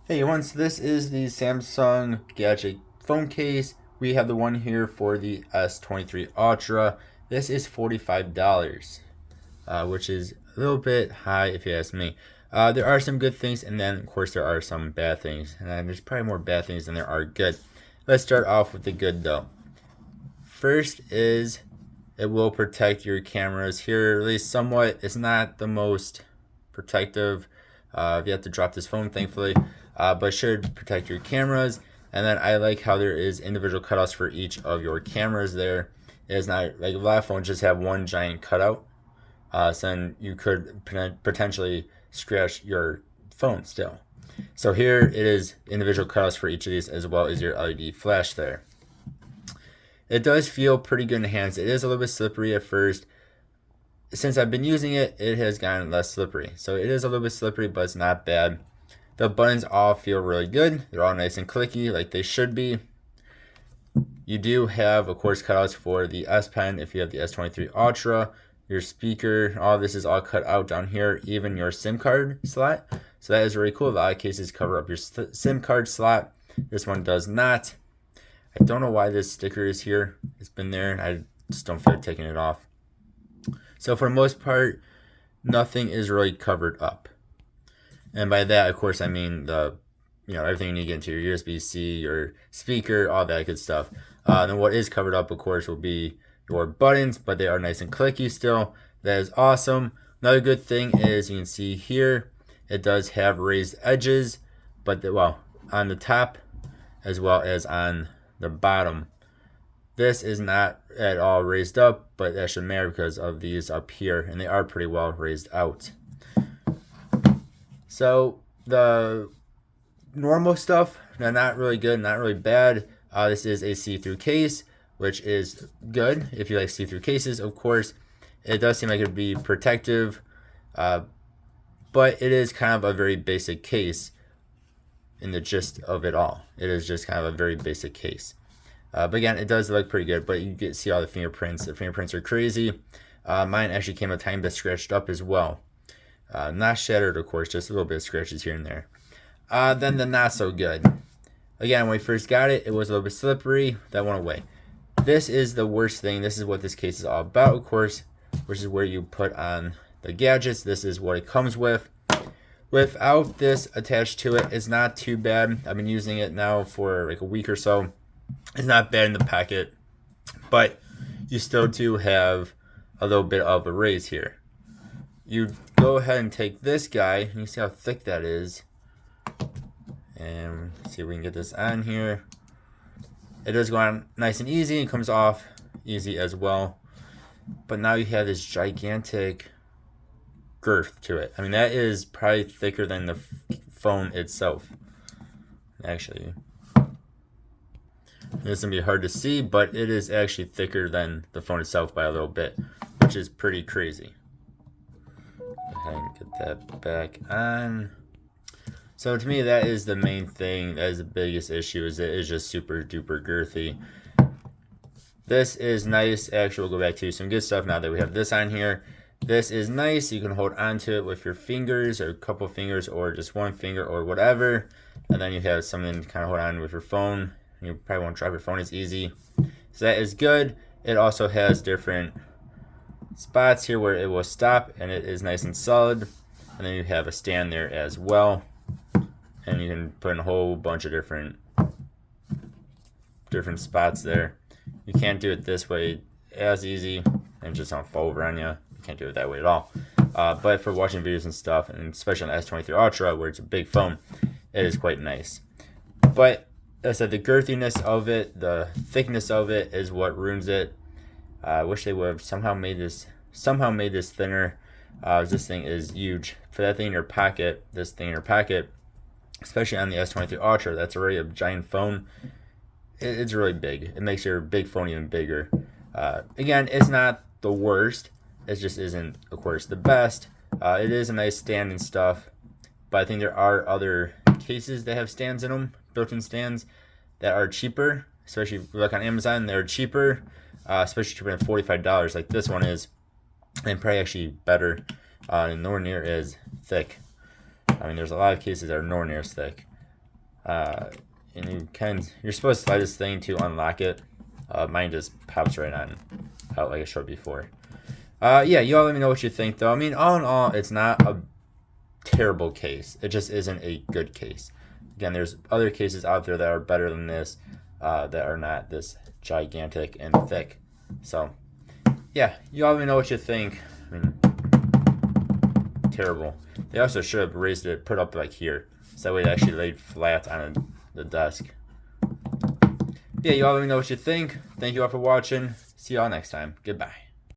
Hey, once this is the Samsung Gadget phone case. We have the one here for the S23 Ultra. This is $45, which is a little bit high if you ask me. There are some good things, and then of course there are some bad things, and there's probably more bad things than there are good. Let's start off with the good though. First is it will protect your cameras here, at least somewhat. It's not the most protective. If you have to drop this phone, thankfully, but should protect your cameras. And then I like how there is individual cutouts for each of your cameras there. It is not like a lot of phones just have one giant cutout. So then you could potentially scratch your phone still. So here it is individual cutouts for each of these, as well as your LED flash there. It does feel pretty good in the hands. It is a little bit slippery at first. Since I've been using it, it has gotten less slippery. So it is a little bit slippery, but it's not bad. The buttons all feel really good. They're all nice and clicky like they should be. You do have, of course, cutouts for the S Pen if you have the S23 Ultra. Your speaker, all this is all cut out down here, even your SIM card slot. So that is really cool. A lot of cases cover up your SIM card slot. This one does not. I don't know why this sticker is here. It's been there. I just don't feel like taking it off. So for the most part, nothing is really covered up. And by that, of course, I mean everything you need to get into your USB-C, your speaker, all that good stuff. Then what is covered up, of course, will be your buttons, but they are nice and clicky still. That is awesome. Another good thing is you can see here, it does have raised edges, but on the top as well as on the bottom. This is not at all raised up, but that should matter because of these up here, and they are pretty well raised out. So the normal stuff, not really good, not really bad. This is a see-through case, which is good if you like see-through cases, of course. It does seem like it would be protective, but it is kind of a very basic case in the gist of it all. It is just kind of a very basic case. But again, it does look pretty good, but you get to see all the fingerprints. The fingerprints are crazy. Mine actually came a tiny bit scratched up as well. Not shattered, of course, just a little bit of scratches here and there. Then the not so good. Again, when we first got it, it was a little bit slippery. That went away. This is the worst thing. This is what this case is all about, of course, which is where you put on the gadgets. This is what it comes with. Without this attached to it, it's not too bad. I've been using it now for like a week or so. It's not bad in the packet, but you still do have a little bit of a raise here. You go ahead and take this guy, and you see how thick that is. And see if we can get this on here. It does go on nice and easy, and comes off easy as well. But now you have this gigantic girth to it. I mean, that is probably thicker than the phone itself. Actually, this is going to be hard to see, but it is actually thicker than the phone itself by a little bit, which is pretty crazy. Go ahead and get that back on. So to me, that is the main thing. That is the biggest issue, is it is just super duper girthy. This is nice. Actually, we'll go back to some good stuff now that we have this on here. This is nice. You can hold onto it with your fingers, or a couple fingers, or just one finger, or whatever. And then you have something to kind of hold on with your phone. You probably won't drop your phone as easy. So that is good. It also has different spots here where it will stop, and it is nice and solid. And then you have a stand there as well. And you can put in a whole bunch of different spots there. You can't do it this way as easy, and just don't fall over on you. You can't do it that way at all. But for watching videos and stuff, and especially on the S23 Ultra, where it's a big phone, it is quite nice. But as I said, the girthiness of it, the thickness of it, is what ruins it. I wish they would have somehow made this thinner. This thing is huge. For that thing in your pocket, this thing in your pocket, especially on the S23 Ultra, that's already a giant phone. It's really big. It makes your big phone even bigger. Again, it's not the worst. It just isn't, of course, the best. It is a nice stand and stuff, but I think there are other cases that have stands in them, built-in stands, that are cheaper. Especially if you look on Amazon, they're cheaper, especially cheaper than $45 like this one is, and probably actually better, and nowhere near as thick. I mean, there's a lot of cases that are nowhere near as thick. And you're supposed to slide this thing to unlock it. Mine just pops right on out like I showed before. Yeah, you all let me know what you think though. I mean, all in all, it's not a terrible case. It just isn't a good case. Again, there's other cases out there that are better than this, that are not this gigantic and thick. So, yeah, you all let me know what you think. I mean, terrible. They also should have raised it, put up like here, so that way it actually laid flat on the desk. Yeah, you all let me know what you think. Thank you all for watching. See y'all next time. Goodbye.